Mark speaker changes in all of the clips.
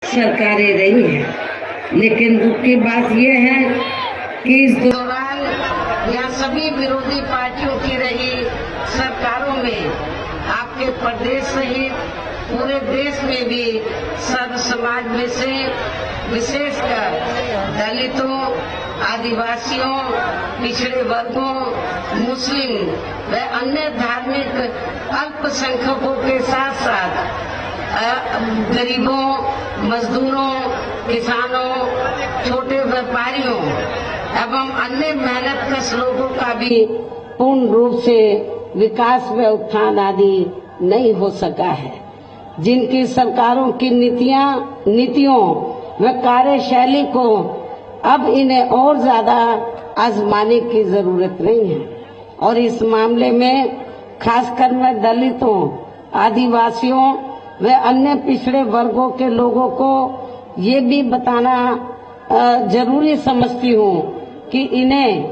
Speaker 1: सरकारें रही हैं, लेकिन दुख की बात यह है कि इस दौरान यहाँ सभी विरोधी पार्टियों की रही सरकारों में आपके प्रदेश सहित पूरे देश में भी सर्व समाज में से विशेषकर दलितों, आदिवासियों, पिछड़े वर्गों, मुस्लिम व अन्य धार्मिक अल्पसंख्यकों के साथ साथ गरीबों, मजदूरों, किसानों, छोटे व्यापारियों एवं अन्य मेहनतकश लोगों का भी पूर्ण रूप से विकास व उत्थान आदि नहीं हो सका है। जिनकी सरकारों की नीतियों व कार्यशैली को अब इन्हें और ज्यादा आजमाने की जरूरत नहीं है और इस मामले में खासकर मैं दलितों, आदिवासियों व अन्य पिछड़े वर्गों के लोगों को ये भी बताना जरूरी समझती हूँ कि इन्हें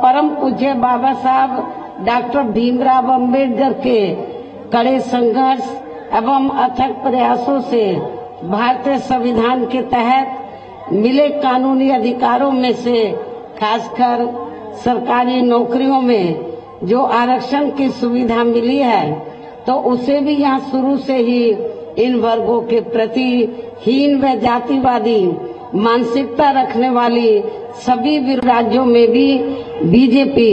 Speaker 1: परम पूज्य बाबा साहब डॉक्टर भीमराव अंबेडकर के कड़े संघर्ष एवं अथक प्रयासों से भारतीय संविधान के तहत मिले कानूनी अधिकारों में से खासकर सरकारी नौकरियों में जो आरक्षण की सुविधा मिली है, तो उसे भी यहाँ शुरू से ही इन वर्गों के प्रति हीन व जातिवादी मानसिकता रखने वाली सभी राज्यों में भी बीजेपी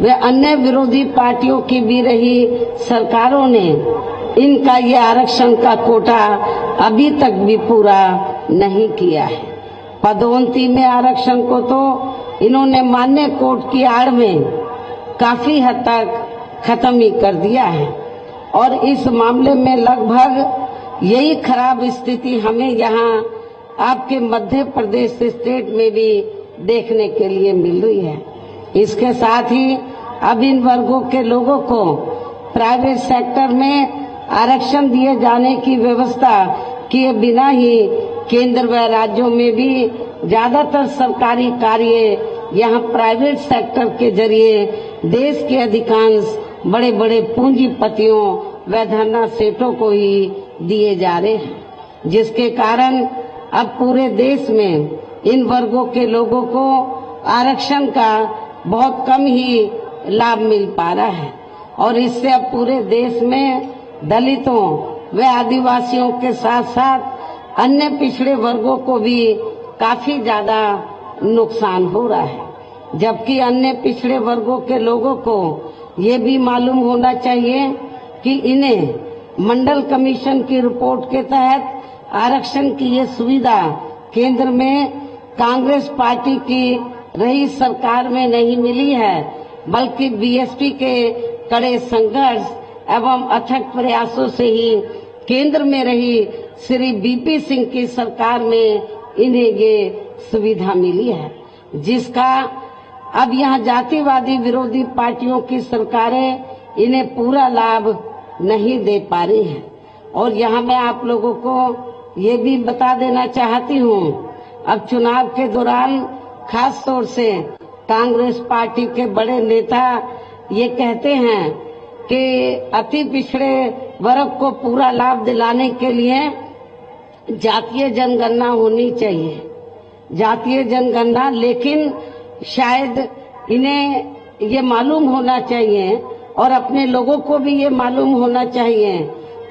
Speaker 1: व अन्य विरोधी पार्टियों की भी रही सरकारों ने इनका ये आरक्षण का कोटा अभी तक भी पूरा नहीं किया है। पदोन्नति में आरक्षण को तो इन्होंने मान्य कोर्ट की आड़ में काफी हद तक खत्म ही कर दिया है और इस मामले में लगभग यही खराब स्थिति हमें यहाँ आपके मध्य प्रदेश स्टेट में भी देखने के लिए मिल रही है। इसके साथ ही अब इन वर्गों के लोगों को प्राइवेट सेक्टर में आरक्षण दिए जाने की व्यवस्था किए बिना ही केंद्र व राज्यों में भी ज्यादातर सरकारी कार्य यहाँ प्राइवेट सेक्टर के जरिए देश के अधिकांश बड़े बड़े पूंजीपतियों व धनना सेठों को ही दिए जा रहे हैं, जिसके कारण अब पूरे देश में इन वर्गों के लोगों को आरक्षण का बहुत कम ही लाभ मिल पा रहा है और इससे अब पूरे देश में दलितों व आदिवासियों के साथ साथ अन्य पिछड़े वर्गों को भी काफी ज्यादा नुकसान हो रहा है। जबकि अन्य पिछड़े वर्गों के लोगों को ये भी मालूम होना चाहिए कि इन्हें मंडल कमीशन की रिपोर्ट के तहत आरक्षण की ये सुविधा केंद्र में कांग्रेस पार्टी की रही सरकार में नहीं मिली है, बल्कि बीएसपी के कड़े संघर्ष एवं अथक प्रयासों से ही केंद्र में रही श्री बीपी सिंह की सरकार में इन्हें ये सुविधा मिली है, जिसका अब यहाँ जातिवादी विरोधी पार्टियों की सरकारें इन्हें पूरा लाभ नहीं दे पा रही हैं। और यहाँ मैं आप लोगों को ये भी बता देना चाहती हूँ, अब चुनाव के दौरान खास तौर से कांग्रेस पार्टी के बड़े नेता ये कहते हैं कि अति पिछड़े वर्ग को पूरा लाभ दिलाने के लिए जातीय जनगणना होनी चाहिए, जातीय जनगणना। लेकिन शायद इन्हें ये मालूम होना चाहिए और अपने लोगों को भी ये मालूम होना चाहिए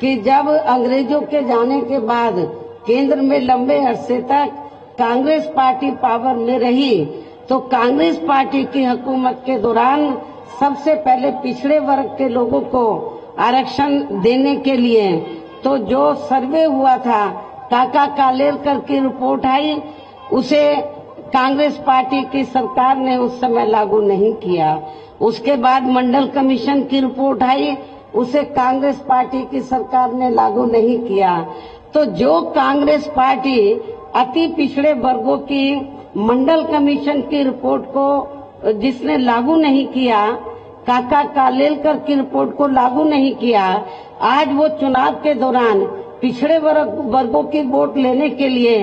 Speaker 1: कि जब अंग्रेजों के जाने के बाद केंद्र में लंबे अरसे तक कांग्रेस पार्टी पावर में रही, तो कांग्रेस पार्टी की हुकूमत के दौरान सबसे पहले पिछड़े वर्ग के लोगों को आरक्षण देने के लिए तो जो सर्वे हुआ था, काका कालेलकर की रिपोर्ट आई, उसे कांग्रेस पार्टी की सरकार ने उस समय लागू नहीं किया। उसके बाद मंडल कमीशन की रिपोर्ट आई, उसे कांग्रेस पार्टी की सरकार ने लागू नहीं किया। तो जो कांग्रेस पार्टी अति पिछड़े वर्गों की मंडल कमीशन की रिपोर्ट को जिसने लागू नहीं किया, काका कालेलकर की रिपोर्ट को लागू नहीं किया, आज वो चुनाव के दौरान पिछड़े वर्गों की वोट लेने के लिए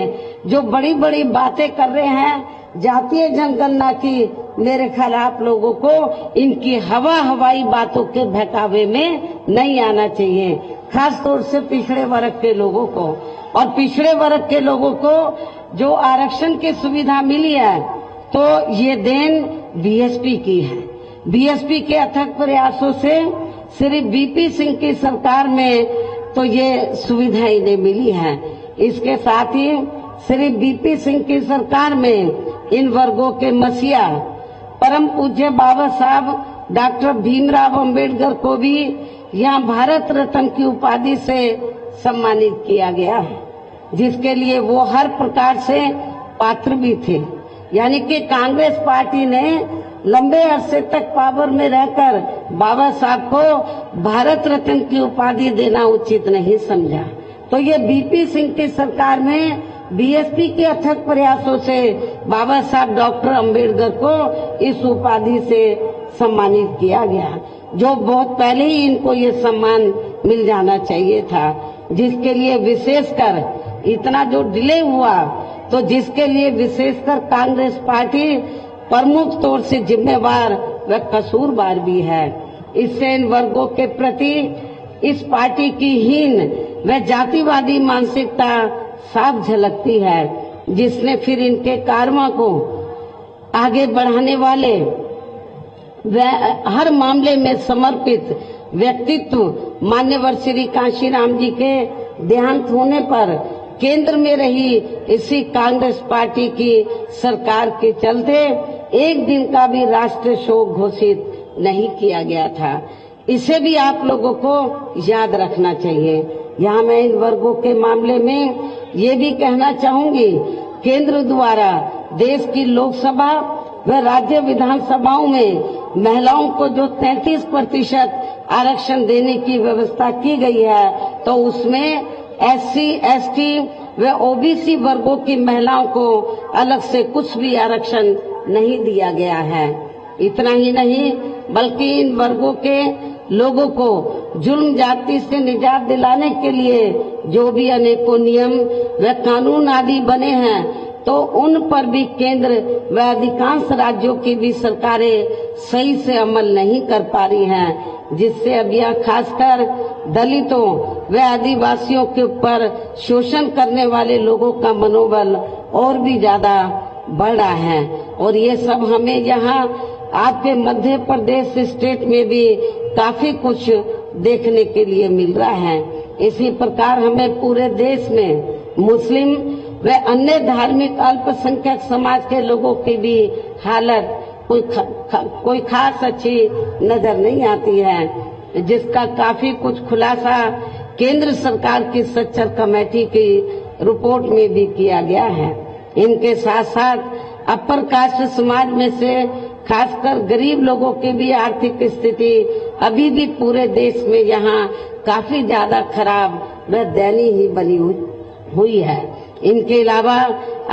Speaker 1: जो बड़ी बड़ी बातें कर रहे हैं जातीय जनगणना की, मेरे ख्याल आप लोगों को इनकी हवाई बातों के बहकावे में नहीं आना चाहिए, खास तौर से पिछड़े वर्ग के लोगों को। और पिछड़े वर्ग के लोगों को जो आरक्षण की सुविधा मिली है तो ये देन बीएसपी की है। बीएसपी के अथक प्रयासों से श्री बीपी सिंह की सरकार में तो ये सुविधाएं इन्हें मिली है। इसके साथ ही श्री बीपी सिंह की सरकार में इन वर्गों के मसीहा परम पूज्य बाबा साहब डॉक्टर भीमराव अंबेडकर को भी यहाँ भारत रत्न की उपाधि से सम्मानित किया गया है, जिसके लिए वो हर प्रकार से पात्र भी थे। यानी कि कांग्रेस पार्टी ने लंबे अरसे तक पावर में रहकर बाबा साहब को भारत रत्न की उपाधि देना उचित नहीं समझा। तो ये बीपी सिंह की सरकार में बीएसपी के अथक प्रयासों से बाबा साहब डॉक्टर अंबेडकर को इस उपाधि से सम्मानित किया गया, जो बहुत पहले ही इनको ये सम्मान मिल जाना चाहिए था, जिसके लिए विशेषकर इतना जो डिले हुआ तो जिसके लिए विशेषकर कांग्रेस पार्टी प्रमुख तौर से जिम्मेवार व कसूरवार भी है। इससे इन वर्गों के प्रति इस पार्टी की हीन व जातिवादी मानसिकता साफ झलकती है, जिसने फिर इनके कार्यों को आगे बढ़ाने वाले व हर मामले में समर्पित व्यक्तित्व मान्यवर श्री कांशीराम जी के देहांत होने पर केंद्र में रही इसी कांग्रेस पार्टी की सरकार के चलते एक दिन का भी राष्ट्रीय शोक घोषित नहीं किया गया था। इसे भी आप लोगों को याद रखना चाहिए। यहाँ मैं इन वर्गों के मामले में ये भी कहना चाहूंगी, केंद्र द्वारा देश की लोकसभा व राज्य विधानसभाओं में महिलाओं को जो 33% आरक्षण देने की व्यवस्था की गई है तो उसमें एससी, एसटी व ओबीसी वर्गों की महिलाओं को अलग से कुछ भी आरक्षण नहीं दिया गया है। इतना ही नहीं बल्कि इन वर्गों के लोगों को जुल्म जाति से निजात दिलाने के लिए जो भी अनेकों नियम व कानून आदि बने हैं तो उन पर भी केंद्र व अधिकांश राज्यों की भी सरकारें सही से अमल नहीं कर पा रही हैं, जिससे अब यह खासकर दलितों व आदिवासियों के ऊपर शोषण करने वाले लोगों का मनोबल और भी ज्यादा बढ़ रहा है। और ये सब हमें यहाँ आपके मध्य प्रदेश स्टेट में भी काफी कुछ देखने के लिए मिल रहा है। इसी प्रकार हमें पूरे देश में मुस्लिम व अन्य धार्मिक अल्पसंख्यक समाज के लोगों की भी हालत कोई खास अच्छी नजर नहीं आती है, जिसका काफी कुछ खुलासा केंद्र सरकार की सच्चर कमेटी की रिपोर्ट में भी किया गया है। इनके साथ साथ अपर कास्ट समाज में से खासकर गरीब लोगों की भी आर्थिक स्थिति अभी भी पूरे देश में यहाँ काफी ज्यादा खराब व दयनीय ही बनी हुई है। इनके अलावा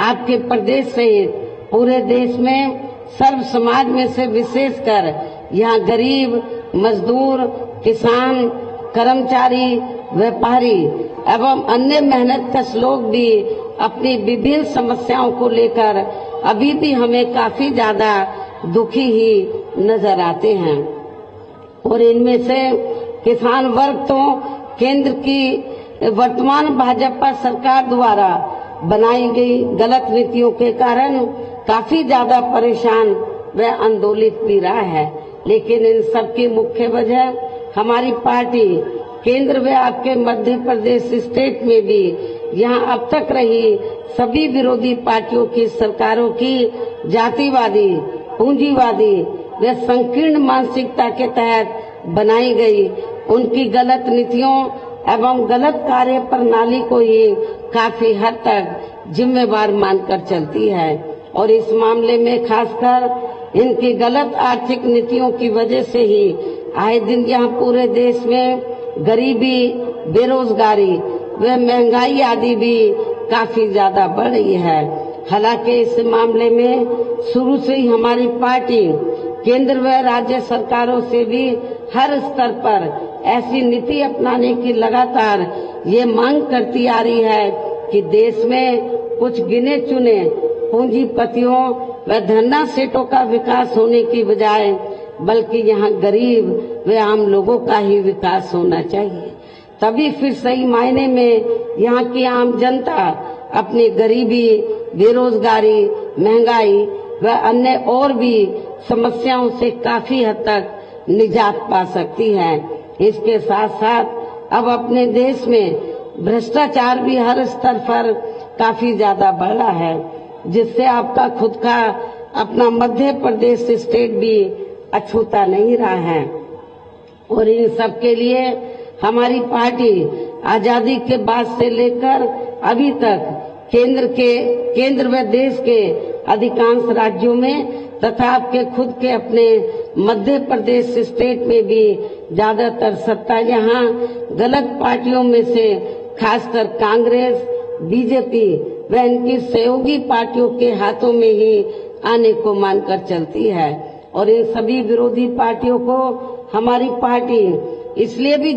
Speaker 1: आपके प्रदेश सहित पूरे देश में सर्व समाज में से विशेषकर यहाँ गरीब, मजदूर, किसान, कर्मचारी, व्यापारी एवं अन्य मेहनतकश लोग भी अपनी विभिन्न समस्याओं को लेकर अभी भी हमें काफी ज्यादा दुखी ही नजर आते हैं। और इनमें से किसान वर्ग तो केंद्र की वर्तमान भाजपा सरकार द्वारा बनाई गई गलत नीतियों के कारण काफी ज्यादा परेशान व आंदोलित भी रहा है। लेकिन इन सब की मुख्य वजह हमारी पार्टी केंद्र व आपके मध्य प्रदेश स्टेट में भी यहाँ अब तक रही सभी विरोधी पार्टियों की सरकारों की जातिवादी, पूंजीवादी व संकीर्ण मानसिकता के तहत बनाई गई उनकी गलत नीतियों एवं गलत कार्य प्रणाली को ही काफी हद तक जिम्मेवार मानकर चलती है। और इस मामले में खासकर इनकी गलत आर्थिक नीतियों की वजह से ही आए दिन यहाँ पूरे देश में गरीबी, बेरोजगारी व महंगाई आदि भी काफी ज्यादा बढ़ रही है। हालांकि इस मामले में शुरू से ही हमारी पार्टी केंद्र व राज्य सरकारों से भी हर स्तर पर ऐसी नीति अपनाने की लगातार ये मांग करती आ रही है कि देश में कुछ गिने चुने पूंजीपतियों व धन्ना सेठों का विकास होने की बजाय बल्कि यहाँ गरीब व आम लोगों का ही विकास होना चाहिए। तभी फिर सही मायने में यहाँ की आम जनता अपनी गरीबी, बेरोजगारी, महंगाई व अन्य और भी समस्याओं से काफी हद तक निजात पा सकती है। इसके साथ साथ अब अपने देश में भ्रष्टाचार भी हर स्तर पर काफी ज्यादा बढ़ा है, जिससे आपका खुद का अपना मध्य प्रदेश स्टेट भी अछूता नहीं रहा है। और इन सब के लिए हमारी पार्टी आजादी के बाद से लेकर अभी तक केंद्र व देश के अधिकांश राज्यों में तथा आपके खुद के अपने मध्य प्रदेश स्टेट में भी ज्यादातर सत्ता यहाँ गलत पार्टियों में से खासकर कांग्रेस, बीजेपी व इनकी सहयोगी पार्टियों के हाथों में ही आने को मानकर चलती है। और इन सभी विरोधी पार्टियों को हमारी पार्टी इसलिए भी